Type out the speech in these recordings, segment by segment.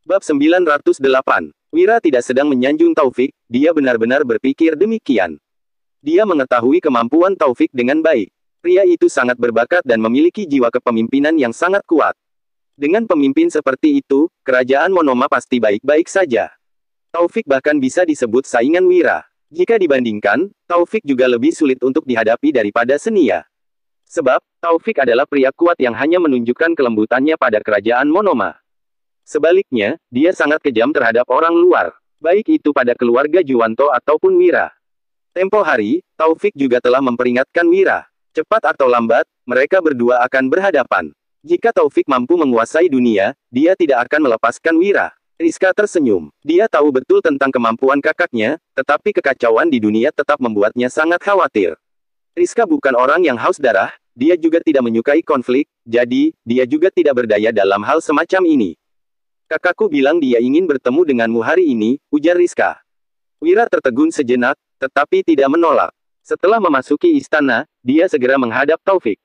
Bab 908. Wira tidak sedang menyanjung Taufik, dia benar-benar berpikir demikian. Dia mengetahui kemampuan Taufik dengan baik. Pria itu sangat berbakat dan memiliki jiwa kepemimpinan yang sangat kuat. Dengan pemimpin seperti itu, kerajaan Monoma pasti baik-baik saja. Taufik bahkan bisa disebut saingan Wira. Jika dibandingkan, Taufik juga lebih sulit untuk dihadapi daripada Senia. Sebab, Taufik adalah pria kuat yang hanya menunjukkan kelembutannya pada kerajaan Monoma. Sebaliknya, dia sangat kejam terhadap orang luar, baik itu pada keluarga Juwanto ataupun Wira. Tempo hari, Taufik juga telah memperingatkan Wira. Cepat atau lambat, mereka berdua akan berhadapan. Jika Taufik mampu menguasai dunia, dia tidak akan melepaskan Wira. Rizka tersenyum. Dia tahu betul tentang kemampuan kakaknya, tetapi kekacauan di dunia tetap membuatnya sangat khawatir. Rizka bukan orang yang haus darah, dia juga tidak menyukai konflik, jadi, dia juga tidak berdaya dalam hal semacam ini. Kakakku bilang dia ingin bertemu denganmu hari ini, ujar Rizka. Wira tertegun sejenak, tetapi tidak menolak. Setelah memasuki istana, dia segera menghadap Taufik.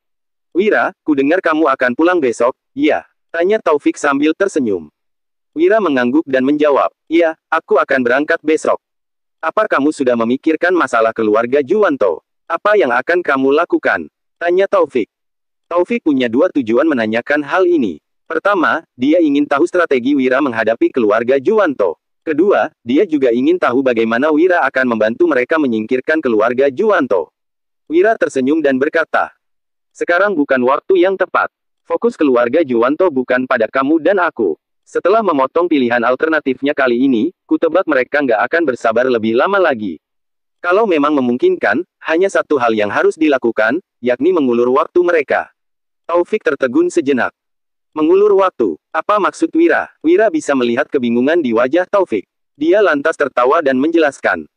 Wira, kudengar kamu akan pulang besok, iya? Tanya Taufik sambil tersenyum. Wira mengangguk dan menjawab, iya, aku akan berangkat besok. Apa kamu sudah memikirkan masalah keluarga Juwanto? Apa yang akan kamu lakukan? Tanya Taufik. Taufik punya dua tujuan menanyakan hal ini. Pertama, dia ingin tahu strategi Wira menghadapi keluarga Juwanto. Kedua, dia juga ingin tahu bagaimana Wira akan membantu mereka menyingkirkan keluarga Juwanto. Wira tersenyum dan berkata, sekarang bukan waktu yang tepat. Fokus keluarga Juwanto bukan pada kamu dan aku. Setelah memotong pilihan alternatifnya kali ini, kutebak mereka nggak akan bersabar lebih lama lagi. Kalau memang memungkinkan, hanya satu hal yang harus dilakukan, yakni mengulur waktu mereka. Taufik tertegun sejenak. Mengulur waktu. Apa maksud Wira? Wira bisa melihat kebingungan di wajah Taufik. Dia lantas tertawa dan menjelaskan.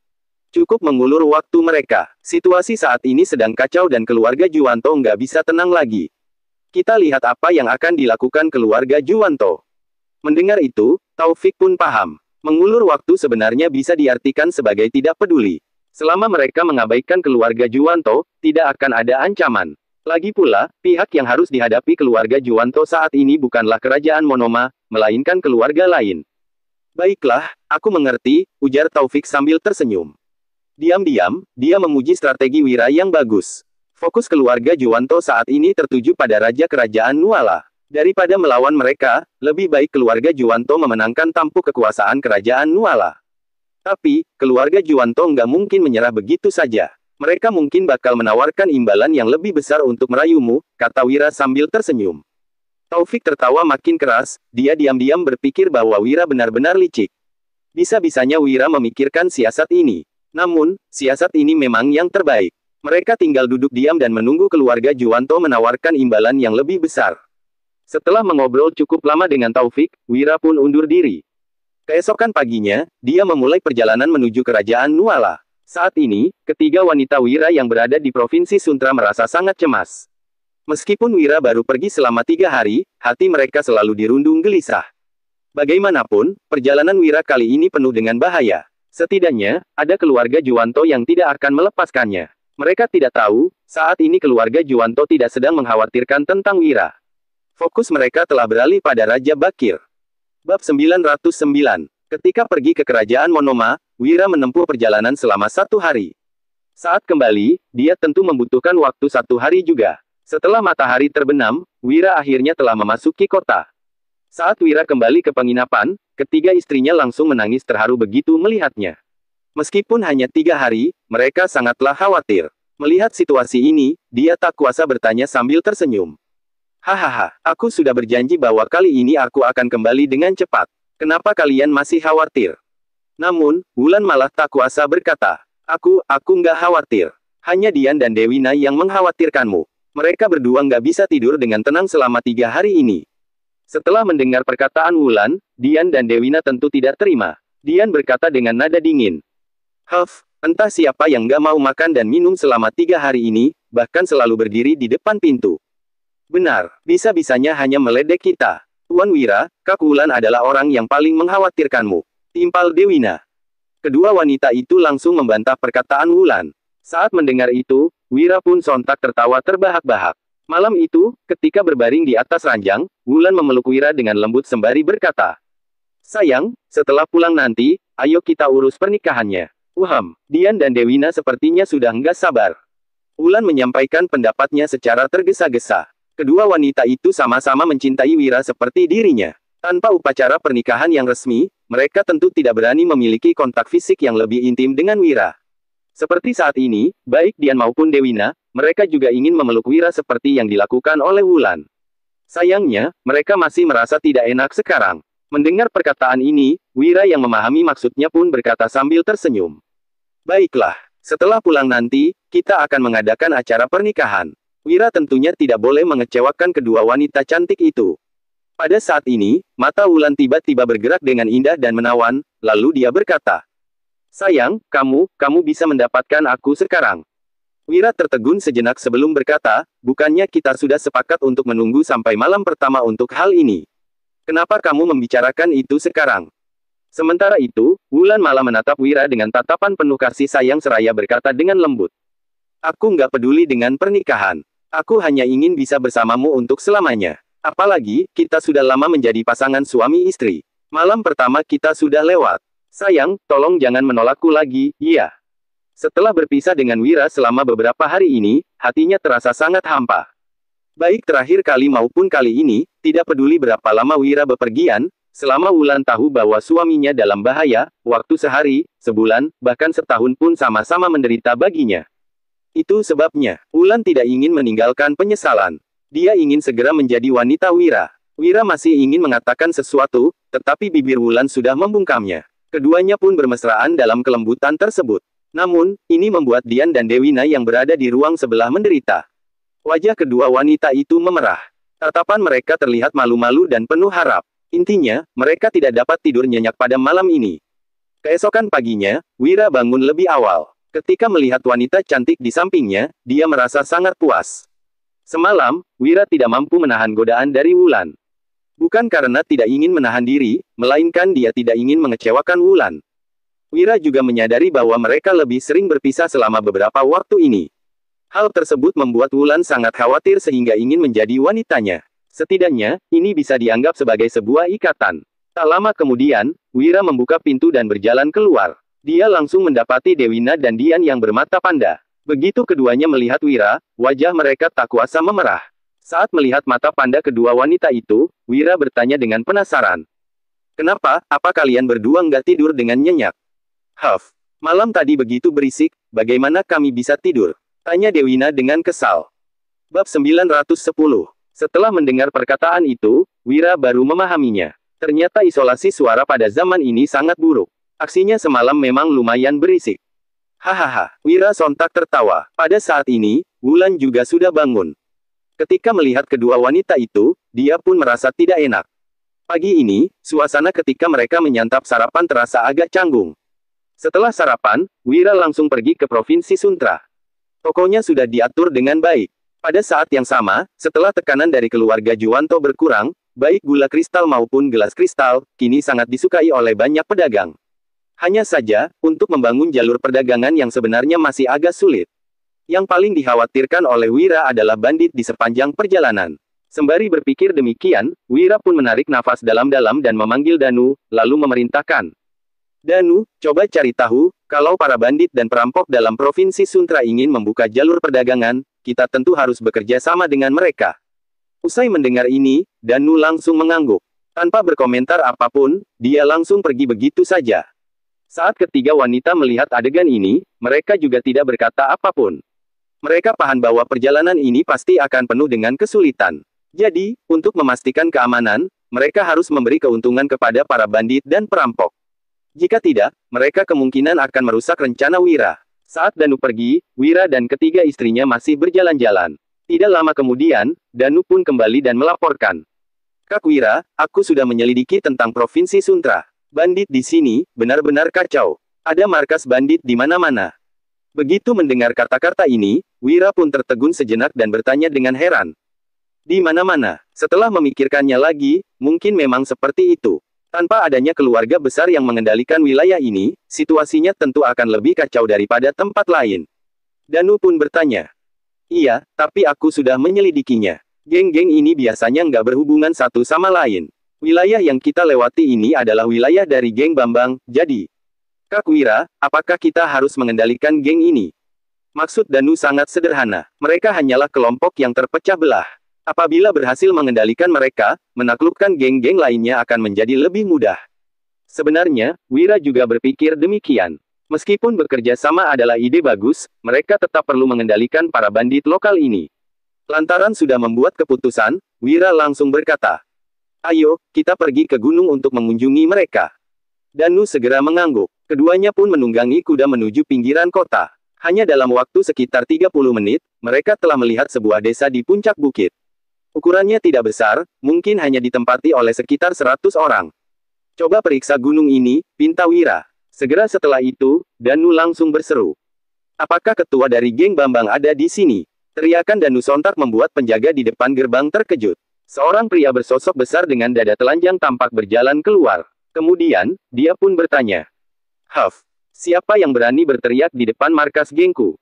Cukup mengulur waktu mereka. Situasi saat ini sedang kacau dan keluarga Juwanto nggak bisa tenang lagi. Kita lihat apa yang akan dilakukan keluarga Juwanto. Mendengar itu, Taufik pun paham. Mengulur waktu sebenarnya bisa diartikan sebagai tidak peduli. Selama mereka mengabaikan keluarga Juwanto, tidak akan ada ancaman. Lagi pula, pihak yang harus dihadapi keluarga Juwanto saat ini bukanlah kerajaan Monoma, melainkan keluarga lain. Baiklah, aku mengerti, ujar Taufik sambil tersenyum. Diam-diam, dia memuji strategi Wira yang bagus. Fokus keluarga Juwanto saat ini tertuju pada raja kerajaan Nuala. Daripada melawan mereka, lebih baik keluarga Juwanto memenangkan tampuk kekuasaan kerajaan Nuala. Tapi, keluarga Juwanto nggak mungkin menyerah begitu saja. Mereka mungkin bakal menawarkan imbalan yang lebih besar untuk merayumu, kata Wira sambil tersenyum. Taufik tertawa makin keras, dia diam-diam berpikir bahwa Wira benar-benar licik. Bisa-bisanya Wira memikirkan siasat ini. Namun, siasat ini memang yang terbaik. Mereka tinggal duduk diam dan menunggu keluarga Juwanto menawarkan imbalan yang lebih besar. Setelah mengobrol cukup lama dengan Taufik, Wira pun undur diri. Keesokan paginya, dia memulai perjalanan menuju kerajaan Nuala. Saat ini, ketiga wanita Wira yang berada di Provinsi Suntra merasa sangat cemas. Meskipun Wira baru pergi selama 3 hari, hati mereka selalu dirundung gelisah. Bagaimanapun, perjalanan Wira kali ini penuh dengan bahaya. Setidaknya, ada keluarga Juwanto yang tidak akan melepaskannya. Mereka tidak tahu, saat ini keluarga Juwanto tidak sedang mengkhawatirkan tentang Wira. Fokus mereka telah beralih pada Raja Bakir. Bab 909. Ketika pergi ke kerajaan Monoma, Wira menempuh perjalanan selama 1 hari. Saat kembali, dia tentu membutuhkan waktu 1 hari juga. Setelah matahari terbenam, Wira akhirnya telah memasuki kota. Saat Wira kembali ke penginapan, ketiga istrinya langsung menangis terharu begitu melihatnya. Meskipun hanya 3 hari, mereka sangatlah khawatir. Melihat situasi ini, dia tak kuasa bertanya sambil tersenyum. Hahaha, aku sudah berjanji bahwa kali ini aku akan kembali dengan cepat. Kenapa kalian masih khawatir? Namun, Wulan malah tak kuasa berkata, aku nggak khawatir. Hanya Dian dan Dewina yang mengkhawatirkanmu. Mereka berdua nggak bisa tidur dengan tenang selama 3 hari ini. Setelah mendengar perkataan Wulan, Dian dan Dewina tentu tidak terima. Dian berkata dengan nada dingin. Entah siapa yang nggak mau makan dan minum selama 3 hari ini, bahkan selalu berdiri di depan pintu. Benar, bisa-bisanya hanya meledek kita. Tuan Wira, Kak Wulan adalah orang yang paling mengkhawatirkanmu. Timpal Dewina. Kedua wanita itu langsung membantah perkataan Wulan. Saat mendengar itu, Wira pun sontak tertawa terbahak-bahak. Malam itu, ketika berbaring di atas ranjang, Wulan memeluk Wira dengan lembut sembari berkata, Sayang, setelah pulang nanti, ayo kita urus pernikahannya. Dian dan Dewina sepertinya sudah nggak sabar. Wulan menyampaikan pendapatnya secara tergesa-gesa. Kedua wanita itu sama-sama mencintai Wira seperti dirinya. Tanpa upacara pernikahan yang resmi, mereka tentu tidak berani memiliki kontak fisik yang lebih intim dengan Wira. Seperti saat ini, baik Dian maupun Dewina, mereka juga ingin memeluk Wira seperti yang dilakukan oleh Wulan. Sayangnya, mereka masih merasa tidak enak sekarang. Mendengar perkataan ini, Wira yang memahami maksudnya pun berkata sambil tersenyum. Baiklah, setelah pulang nanti, kita akan mengadakan acara pernikahan. Wira tentunya tidak boleh mengecewakan kedua wanita cantik itu. Pada saat ini, mata Wulan tiba-tiba bergerak dengan indah dan menawan, lalu dia berkata, sayang, kamu bisa mendapatkan aku sekarang. Wira tertegun sejenak sebelum berkata, bukannya kita sudah sepakat untuk menunggu sampai malam pertama untuk hal ini? Kenapa kamu membicarakan itu sekarang? Sementara itu, Wulan malah menatap Wira dengan tatapan penuh kasih sayang seraya berkata dengan lembut. Aku nggak peduli dengan pernikahan. Aku hanya ingin bisa bersamamu untuk selamanya. Apalagi, kita sudah lama menjadi pasangan suami istri. Malam pertama kita sudah lewat. Sayang, tolong jangan menolakku lagi, iya. Setelah berpisah dengan Wira selama beberapa hari ini, hatinya terasa sangat hampa. Baik terakhir kali maupun kali ini, tidak peduli berapa lama Wira bepergian, selama Wulan tahu bahwa suaminya dalam bahaya, waktu sehari, sebulan, bahkan setahun pun sama-sama menderita baginya. Itu sebabnya, Wulan tidak ingin meninggalkan penyesalan. Dia ingin segera menjadi wanita Wira. Wira masih ingin mengatakan sesuatu, tetapi bibir Wulan sudah membungkamnya. Keduanya pun bermesraan dalam kelembutan tersebut. Namun, ini membuat Dian dan Dewina yang berada di ruang sebelah menderita. Wajah kedua wanita itu memerah. Tatapan mereka terlihat malu-malu dan penuh harap. Intinya, mereka tidak dapat tidur nyenyak pada malam ini. Keesokan paginya, Wira bangun lebih awal. Ketika melihat wanita cantik di sampingnya, dia merasa sangat puas. Semalam, Wira tidak mampu menahan godaan dari Wulan. Bukan karena tidak ingin menahan diri, melainkan dia tidak ingin mengecewakan Wulan. Wira juga menyadari bahwa mereka lebih sering berpisah selama beberapa waktu ini. Hal tersebut membuat Wulan sangat khawatir sehingga ingin menjadi wanitanya. Setidaknya, ini bisa dianggap sebagai sebuah ikatan. Tak lama kemudian, Wira membuka pintu dan berjalan keluar. Dia langsung mendapati Dewina dan Dian yang bermata panda. Begitu keduanya melihat Wira, wajah mereka tak kuasa memerah. Saat melihat mata panda kedua wanita itu, Wira bertanya dengan penasaran. Kenapa, apa kalian berdua nggak tidur dengan nyenyak? Malam tadi begitu berisik, bagaimana kami bisa tidur? Tanya Dewina dengan kesal. Bab 910. Setelah mendengar perkataan itu, Wira baru memahaminya. Ternyata isolasi suara pada zaman ini sangat buruk. Aksinya semalam memang lumayan berisik. Hahaha, Wira sontak tertawa. Pada saat ini, Wulan juga sudah bangun. Ketika melihat kedua wanita itu, dia pun merasa tidak enak. Pagi ini, suasana ketika mereka menyantap sarapan terasa agak canggung. Setelah sarapan, Wira langsung pergi ke Provinsi Suntra. Tokonya sudah diatur dengan baik. Pada saat yang sama, setelah tekanan dari keluarga Juwanto berkurang, baik gula kristal maupun gelas kristal, kini sangat disukai oleh banyak pedagang. Hanya saja, untuk membangun jalur perdagangan yang sebenarnya masih agak sulit. Yang paling dikhawatirkan oleh Wira adalah bandit di sepanjang perjalanan. Sembari berpikir demikian, Wira pun menarik nafas dalam-dalam dan memanggil Danu, lalu memerintahkan. Danu, coba cari tahu, kalau para bandit dan perampok dalam Provinsi Suntra ingin membuka jalur perdagangan, kita tentu harus bekerja sama dengan mereka. Usai mendengar ini, Danu langsung mengangguk. Tanpa berkomentar apapun, dia langsung pergi begitu saja. Saat ketiga wanita melihat adegan ini, mereka juga tidak berkata apapun. Mereka paham bahwa perjalanan ini pasti akan penuh dengan kesulitan. Jadi, untuk memastikan keamanan, mereka harus memberi keuntungan kepada para bandit dan perampok. Jika tidak, mereka kemungkinan akan merusak rencana Wira. Saat Danu pergi, Wira dan ketiga istrinya masih berjalan-jalan. Tidak lama kemudian, Danu pun kembali dan melaporkan. Kak Wira, aku sudah menyelidiki tentang Provinsi Suntra. Bandit di sini, benar-benar kacau. Ada markas bandit di mana-mana. Begitu mendengar kata-kata ini, Wira pun tertegun sejenak dan bertanya dengan heran. Di mana-mana? Setelah memikirkannya lagi, mungkin memang seperti itu. Tanpa adanya keluarga besar yang mengendalikan wilayah ini, situasinya tentu akan lebih kacau daripada tempat lain. Danu pun bertanya. Iya, tapi aku sudah menyelidikinya. Geng-geng ini biasanya nggak berhubungan satu sama lain. Wilayah yang kita lewati ini adalah wilayah dari geng Bambang, jadi. Kak Wira, apakah kita harus mengendalikan geng ini? Maksud Danu sangat sederhana. Mereka hanyalah kelompok yang terpecah belah. Apabila berhasil mengendalikan mereka, menaklukkan geng-geng lainnya akan menjadi lebih mudah. Sebenarnya, Wira juga berpikir demikian. Meskipun bekerja sama adalah ide bagus, mereka tetap perlu mengendalikan para bandit lokal ini. Lantaran sudah membuat keputusan, Wira langsung berkata, "Ayo, kita pergi ke gunung untuk mengunjungi mereka." Danu segera mengangguk. Keduanya pun menunggangi kuda menuju pinggiran kota. Hanya dalam waktu sekitar 30 menit, mereka telah melihat sebuah desa di puncak bukit. Ukurannya tidak besar, mungkin hanya ditempati oleh sekitar 100 orang. "Coba periksa gunung ini," pinta Wira. Segera setelah itu, Danu langsung berseru, "Apakah ketua dari geng Bambang ada di sini?" Teriakan Danu sontak membuat penjaga di depan gerbang terkejut. Seorang pria bersosok besar dengan dada telanjang tampak berjalan keluar. Kemudian, dia pun bertanya, "Huff, siapa yang berani berteriak di depan markas gengku?"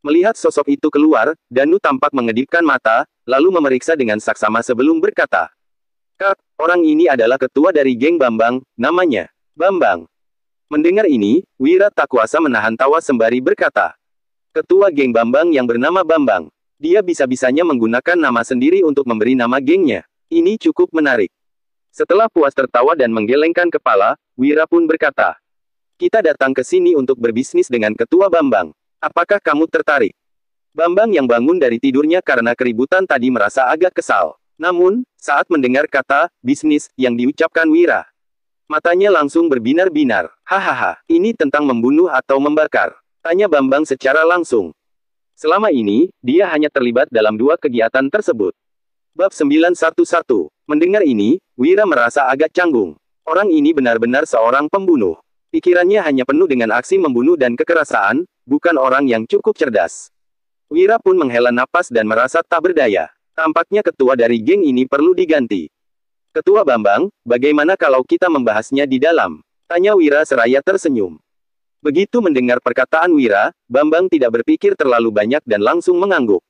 Melihat sosok itu keluar, Danu tampak mengedipkan mata, lalu memeriksa dengan saksama sebelum berkata, "Kak, orang ini adalah ketua dari geng Bambang, namanya Bambang." Mendengar ini, Wira tak kuasa menahan tawa sembari berkata, "Ketua geng Bambang yang bernama Bambang. Dia bisa-bisanya menggunakan nama sendiri untuk memberi nama gengnya. Ini cukup menarik." Setelah puas tertawa dan menggelengkan kepala, Wira pun berkata, "Kita datang ke sini untuk berbisnis dengan ketua Bambang. Apakah kamu tertarik?" Bambang yang bangun dari tidurnya karena keributan tadi merasa agak kesal. Namun, saat mendengar kata bisnis yang diucapkan Wira, matanya langsung berbinar-binar. "Hahaha, ini tentang membunuh atau membakar?" tanya Bambang secara langsung. Selama ini, dia hanya terlibat dalam 2 kegiatan tersebut. Bab 911. Mendengar ini, Wira merasa agak canggung. Orang ini benar-benar seorang pembunuh. Pikirannya hanya penuh dengan aksi membunuh dan kekerasan, bukan orang yang cukup cerdas. Wira pun menghela napas dan merasa tak berdaya. Tampaknya ketua dari geng ini perlu diganti. "Ketua Bambang, bagaimana kalau kita membahasnya di dalam?" tanya Wira seraya tersenyum. Begitu mendengar perkataan Wira, Bambang tidak berpikir terlalu banyak dan langsung mengangguk.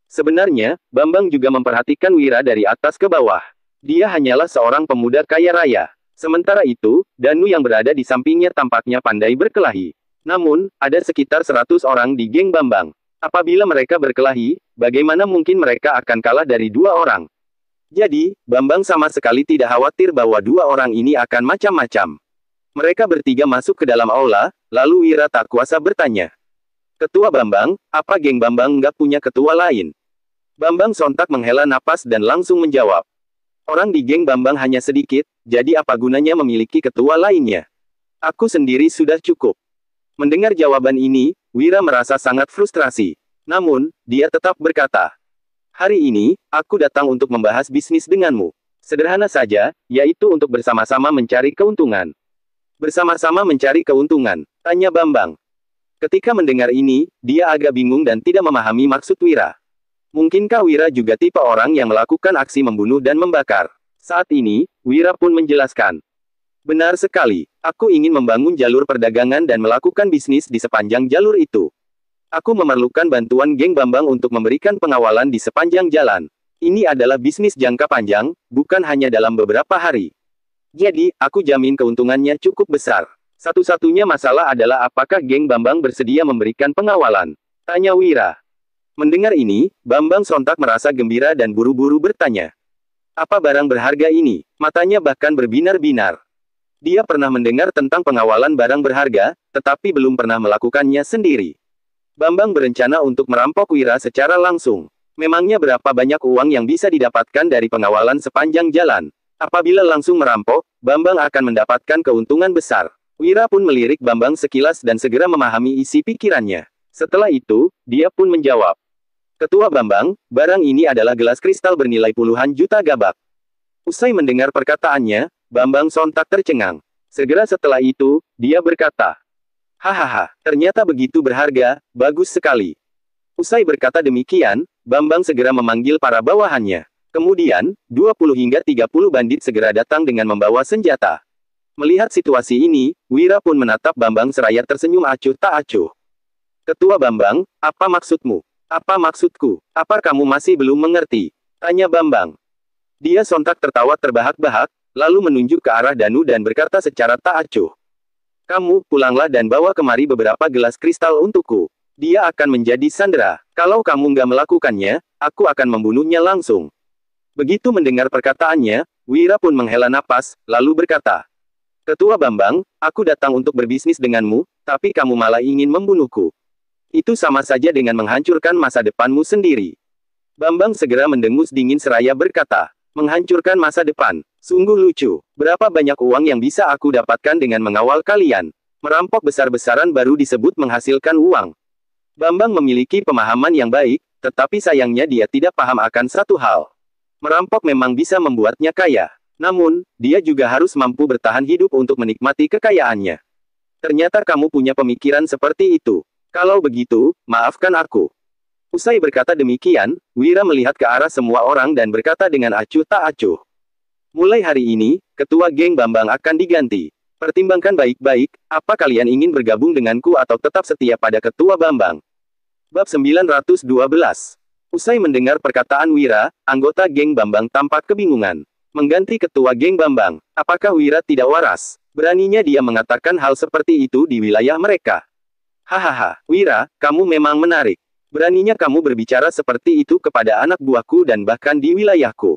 Sebenarnya, Bambang juga memperhatikan Wira dari atas ke bawah. Dia hanyalah seorang pemuda kaya raya. Sementara itu, Danu yang berada di sampingnya tampaknya pandai berkelahi. Namun, ada sekitar 100 orang di geng Bambang. Apabila mereka berkelahi, bagaimana mungkin mereka akan kalah dari 2 orang? Jadi, Bambang sama sekali tidak khawatir bahwa 2 orang ini akan macam-macam. Mereka bertiga masuk ke dalam aula, lalu Wira tak kuasa bertanya, "Ketua Bambang, apa geng Bambang nggak punya ketua lain?" Bambang sontak menghela napas dan langsung menjawab, "Orang di geng Bambang hanya sedikit, jadi apa gunanya memiliki ketua lainnya? Aku sendiri sudah cukup." Mendengar jawaban ini, Wira merasa sangat frustrasi. Namun, dia tetap berkata, "Hari ini, aku datang untuk membahas bisnis denganmu. Sederhana saja, yaitu untuk bersama-sama mencari keuntungan." "Bersama-sama mencari keuntungan?" tanya Bambang. Ketika mendengar ini, dia agak bingung dan tidak memahami maksud Wira. Mungkinkah Wira juga tipe orang yang melakukan aksi membunuh dan membakar? Saat ini, Wira pun menjelaskan. "Benar sekali, aku ingin membangun jalur perdagangan dan melakukan bisnis di sepanjang jalur itu. Aku memerlukan bantuan geng Bambang untuk memberikan pengawalan di sepanjang jalan. Ini adalah bisnis jangka panjang, bukan hanya dalam beberapa hari. Jadi, aku jamin keuntungannya cukup besar. Satu-satunya masalah adalah apakah geng Bambang bersedia memberikan pengawalan?" tanya Wira. Mendengar ini, Bambang sontak merasa gembira dan buru-buru bertanya, "Apa barang berharga ini?" Matanya bahkan berbinar-binar. Dia pernah mendengar tentang pengawalan barang berharga, tetapi belum pernah melakukannya sendiri. Bambang berencana untuk merampok Wira secara langsung. Memangnya berapa banyak uang yang bisa didapatkan dari pengawalan sepanjang jalan? Apabila langsung merampok, Bambang akan mendapatkan keuntungan besar. Wira pun melirik Bambang sekilas dan segera memahami isi pikirannya. Setelah itu, dia pun menjawab, "Ketua Bambang, barang ini adalah gelas kristal bernilai puluhan juta gabak." Usai mendengar perkataannya, Bambang sontak tercengang. Segera setelah itu, dia berkata, "Hahaha, ternyata begitu berharga, bagus sekali." Usai berkata demikian, Bambang segera memanggil para bawahannya. Kemudian, 20 hingga 30 bandit segera datang dengan membawa senjata. Melihat situasi ini, Wira pun menatap Bambang seraya tersenyum acuh tak acuh. "Ketua Bambang, apa maksudmu?" "Apa maksudku? Apa kamu masih belum mengerti?" tanya Bambang. Dia sontak tertawa terbahak-bahak, lalu menunjuk ke arah Danu dan berkata secara tak acuh. Kamu, pulanglah dan bawa kemari beberapa gelas kristal untukku. Dia akan menjadi sandera. Kalau kamu nggak melakukannya, aku akan membunuhnya langsung. Begitu mendengar perkataannya, Wira pun menghela napas, lalu berkata, Ketua Bambang, aku datang untuk berbisnis denganmu, tapi kamu malah ingin membunuhku. Itu sama saja dengan menghancurkan masa depanmu sendiri. Bambang segera mendengus dingin seraya berkata, menghancurkan masa depan. Sungguh lucu. Berapa banyak uang yang bisa aku dapatkan dengan mengawal kalian? Merampok besar-besaran baru disebut menghasilkan uang. Bambang memiliki pemahaman yang baik, tetapi sayangnya dia tidak paham akan satu hal. Merampok memang bisa membuatnya kaya. Namun, dia juga harus mampu bertahan hidup untuk menikmati kekayaannya. Ternyata kamu punya pemikiran seperti itu. Kalau begitu, maafkan aku. Usai berkata demikian, Wira melihat ke arah semua orang dan berkata dengan acuh tak acuh. Mulai hari ini, ketua geng Bambang akan diganti. Pertimbangkan baik-baik, apa kalian ingin bergabung denganku atau tetap setia pada ketua Bambang? Bab 912. Usai mendengar perkataan Wira, anggota geng Bambang tampak kebingungan. Mengganti ketua geng Bambang, apakah Wira tidak waras? Beraninya dia mengatakan hal seperti itu di wilayah mereka. Hahaha, Wira, kamu memang menarik. Beraninya kamu berbicara seperti itu kepada anak buahku dan bahkan di wilayahku.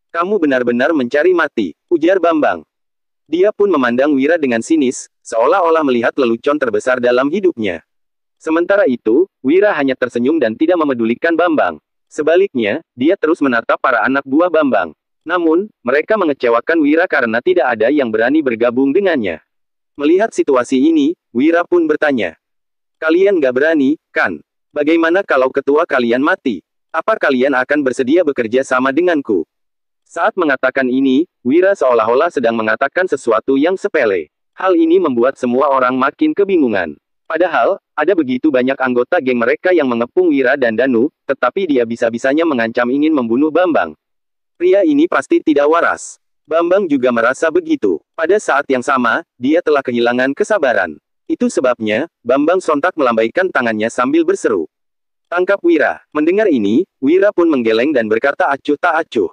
Kamu benar-benar mencari mati, ujar Bambang. Dia pun memandang Wira dengan sinis, seolah-olah melihat lelucon terbesar dalam hidupnya. Sementara itu, Wira hanya tersenyum dan tidak memedulikan Bambang. Sebaliknya, dia terus menatap para anak buah Bambang. Namun, mereka mengecewakan Wira karena tidak ada yang berani bergabung dengannya. Melihat situasi ini, Wira pun bertanya. Kalian gak berani, kan? Bagaimana kalau ketua kalian mati? Apa kalian akan bersedia bekerja sama denganku? Saat mengatakan ini, Wira seolah-olah sedang mengatakan sesuatu yang sepele. Hal ini membuat semua orang makin kebingungan. Padahal, ada begitu banyak anggota geng mereka yang mengepung Wira dan Danu, tetapi dia bisa-bisanya mengancam ingin membunuh Bambang. Pria ini pasti tidak waras. Bambang juga merasa begitu. Pada saat yang sama, dia telah kehilangan kesabaran. Itu sebabnya, Bambang sontak melambaikan tangannya sambil berseru. Tangkap Wira. Mendengar ini, Wira pun menggeleng dan berkata acuh tak acuh.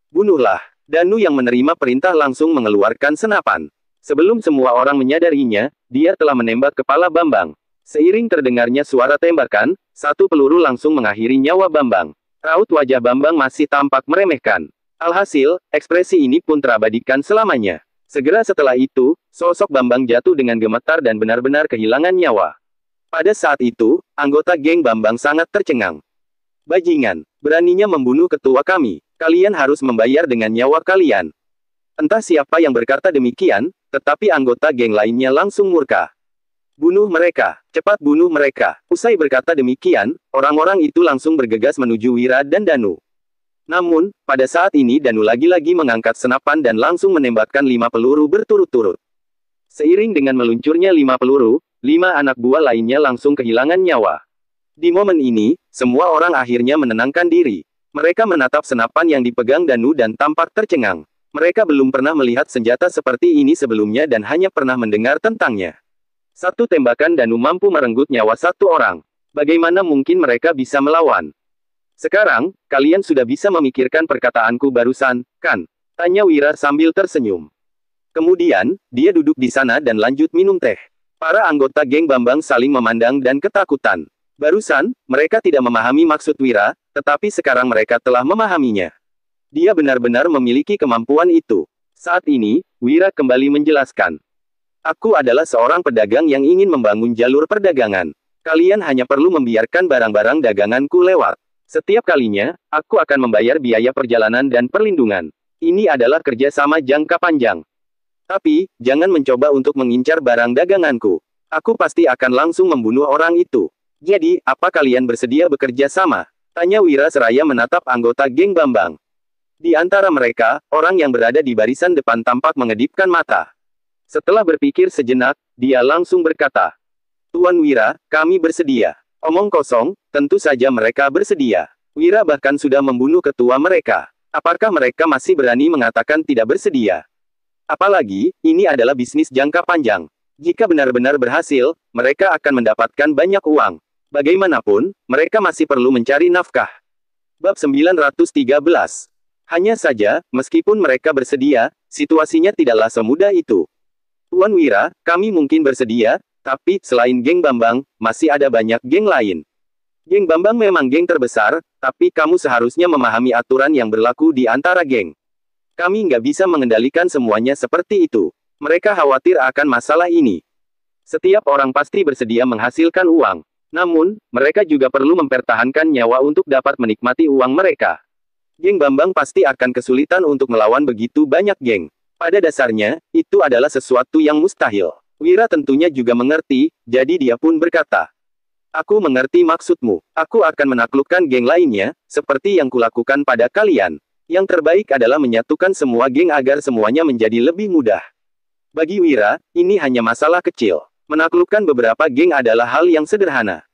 Bunuhlah. Danu yang menerima perintah langsung mengeluarkan senapan. Sebelum semua orang menyadarinya, dia telah menembak kepala Bambang. Seiring terdengarnya suara tembakan, satu peluru langsung mengakhiri nyawa Bambang. Raut wajah Bambang masih tampak meremehkan. Alhasil, ekspresi ini pun terabadikan selamanya. Segera setelah itu, sosok Bambang jatuh dengan gemetar dan benar-benar kehilangan nyawa. Pada saat itu, anggota geng Bambang sangat tercengang. Bajingan, beraninya membunuh ketua kami. Kalian harus membayar dengan nyawa kalian. Entah siapa yang berkata demikian, tetapi anggota geng lainnya langsung murka. Bunuh mereka, cepat bunuh mereka. Usai berkata demikian, orang-orang itu langsung bergegas menuju Wira dan Danu. Namun, pada saat ini Danu lagi-lagi mengangkat senapan dan langsung menembakkan 5 peluru berturut-turut. Seiring dengan meluncurnya 5 peluru, 5 anak buah lainnya langsung kehilangan nyawa. Di momen ini, semua orang akhirnya menenangkan diri. Mereka menatap senapan yang dipegang Danu dan tampak tercengang. Mereka belum pernah melihat senjata seperti ini sebelumnya dan hanya pernah mendengar tentangnya. Satu tembakan Danu mampu merenggut nyawa satu orang. Bagaimana mungkin mereka bisa melawan? Sekarang, kalian sudah bisa memikirkan perkataanku barusan, kan? Tanya Wira sambil tersenyum. Kemudian, dia duduk di sana dan lanjut minum teh. Para anggota geng Bambang saling memandang dan ketakutan. Barusan, mereka tidak memahami maksud Wira, tetapi sekarang mereka telah memahaminya. Dia benar-benar memiliki kemampuan itu. Saat ini, Wira kembali menjelaskan. Aku adalah seorang pedagang yang ingin membangun jalur perdagangan. Kalian hanya perlu membiarkan barang-barang daganganku lewat. Setiap kalinya, aku akan membayar biaya perjalanan dan perlindungan. Ini adalah kerjasama jangka panjang. Tapi, jangan mencoba untuk mengincar barang daganganku. Aku pasti akan langsung membunuh orang itu. Jadi, apa kalian bersedia bekerja sama? Tanya Wira seraya menatap anggota geng Bambang. Di antara mereka, orang yang berada di barisan depan tampak mengedipkan mata. Setelah berpikir sejenak, dia langsung berkata, Tuan Wira, kami bersedia. Omong kosong, tentu saja mereka bersedia. Wira bahkan sudah membunuh ketua mereka. Apakah mereka masih berani mengatakan tidak bersedia? Apalagi, ini adalah bisnis jangka panjang. Jika benar-benar berhasil, mereka akan mendapatkan banyak uang. Bagaimanapun, mereka masih perlu mencari nafkah. Bab 913. Hanya saja, meskipun mereka bersedia, situasinya tidaklah semudah itu. Tuan Wira, kami mungkin bersedia, tapi selain geng Bambang, masih ada banyak geng lain. Geng Bambang memang geng terbesar, tapi kamu seharusnya memahami aturan yang berlaku di antara geng. Kami nggak bisa mengendalikan semuanya seperti itu. Mereka khawatir akan masalah ini. Setiap orang pasti bersedia menghasilkan uang. Namun, mereka juga perlu mempertahankan nyawa untuk dapat menikmati uang mereka. Geng Bambang pasti akan kesulitan untuk melawan begitu banyak geng. Pada dasarnya, itu adalah sesuatu yang mustahil. Wira tentunya juga mengerti, jadi dia pun berkata, "Aku mengerti maksudmu. Aku akan menaklukkan geng lainnya, seperti yang kulakukan pada kalian. Yang terbaik adalah menyatukan semua geng agar semuanya menjadi lebih mudah." Bagi Wira, ini hanya masalah kecil. Menaklukkan beberapa geng adalah hal yang sederhana.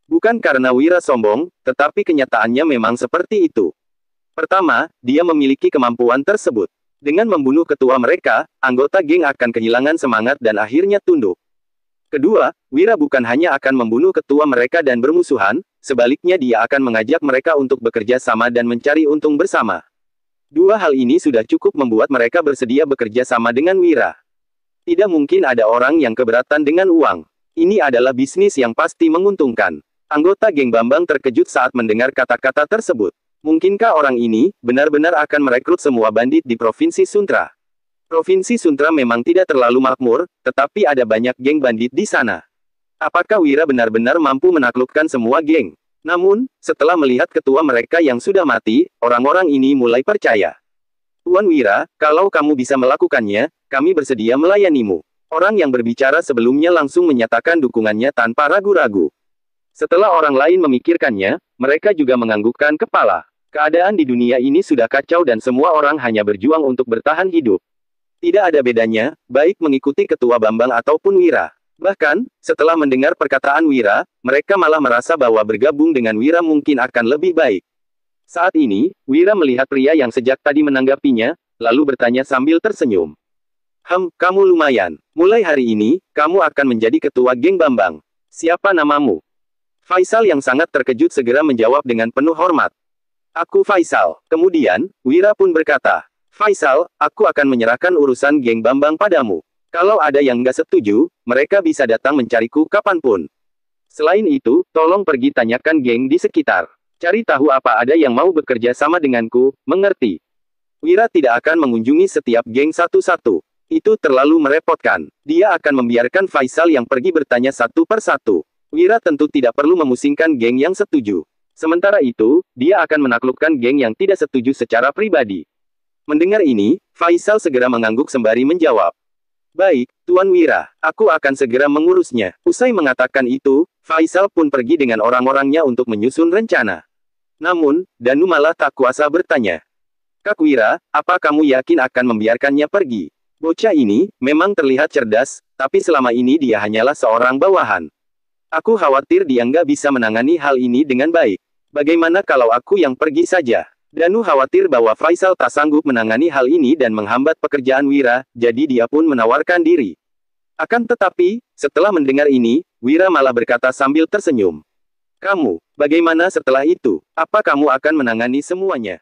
Bukan karena Wira sombong, tetapi kenyataannya memang seperti itu. Pertama, dia memiliki kemampuan tersebut. Dengan membunuh ketua mereka, anggota geng akan kehilangan semangat dan akhirnya tunduk. Kedua, Wira bukan hanya akan membunuh ketua mereka dan bermusuhan, sebaliknya dia akan mengajak mereka untuk bekerja sama dan mencari untung bersama. Dua hal ini sudah cukup membuat mereka bersedia bekerja sama dengan Wira. Tidak mungkin ada orang yang keberatan dengan uang. Ini adalah bisnis yang pasti menguntungkan. Anggota geng Bambang terkejut saat mendengar kata-kata tersebut. Mungkinkah orang ini benar-benar akan merekrut semua bandit di Provinsi Suntra? Provinsi Suntra memang tidak terlalu makmur, tetapi ada banyak geng bandit di sana. Apakah Wira benar-benar mampu menaklukkan semua geng? Namun, setelah melihat ketua mereka yang sudah mati, orang-orang ini mulai percaya. "Tuan Wira, kalau kamu bisa melakukannya, kami bersedia melayanimu." Orang yang berbicara sebelumnya langsung menyatakan dukungannya tanpa ragu-ragu. Setelah orang lain memikirkannya, mereka juga menganggukkan kepala. Keadaan di dunia ini sudah kacau dan semua orang hanya berjuang untuk bertahan hidup. Tidak ada bedanya, baik mengikuti ketua Bambang ataupun Wira. Bahkan, setelah mendengar perkataan Wira, mereka malah merasa bahwa bergabung dengan Wira mungkin akan lebih baik. Saat ini, Wira melihat pria yang sejak tadi menanggapinya, lalu bertanya sambil tersenyum. Kamu lumayan. Mulai hari ini, kamu akan menjadi ketua geng Bambang. Siapa namamu?" Faisal yang sangat terkejut segera menjawab dengan penuh hormat. "Aku Faisal." Kemudian, Wira pun berkata, "Faisal, aku akan menyerahkan urusan geng Bambang padamu. Kalau ada yang nggak setuju, mereka bisa datang mencariku kapanpun. Selain itu, tolong pergi tanyakan geng di sekitar. Cari tahu apa ada yang mau bekerja sama denganku, mengerti?" Wira tidak akan mengunjungi setiap geng satu-satu. Itu terlalu merepotkan. Dia akan membiarkan Faisal yang pergi bertanya satu persatu. Wira tentu tidak perlu memusingkan geng yang setuju. Sementara itu, dia akan menaklukkan geng yang tidak setuju secara pribadi. Mendengar ini, Faisal segera mengangguk sembari menjawab. "Baik, Tuan Wira, aku akan segera mengurusnya." Usai mengatakan itu, Faisal pun pergi dengan orang-orangnya untuk menyusun rencana. Namun, Danu malah tak kuasa bertanya. "Kak Wira, apa kamu yakin akan membiarkannya pergi? Bocah ini, memang terlihat cerdas, tapi selama ini dia hanyalah seorang bawahan. Aku khawatir dia nggak bisa menangani hal ini dengan baik. Bagaimana kalau aku yang pergi saja?" Danu khawatir bahwa Faisal tak sanggup menangani hal ini dan menghambat pekerjaan Wira, jadi dia pun menawarkan diri. Akan tetapi, setelah mendengar ini, Wira malah berkata sambil tersenyum. "Kamu, bagaimana setelah itu? Apa kamu akan menangani semuanya?"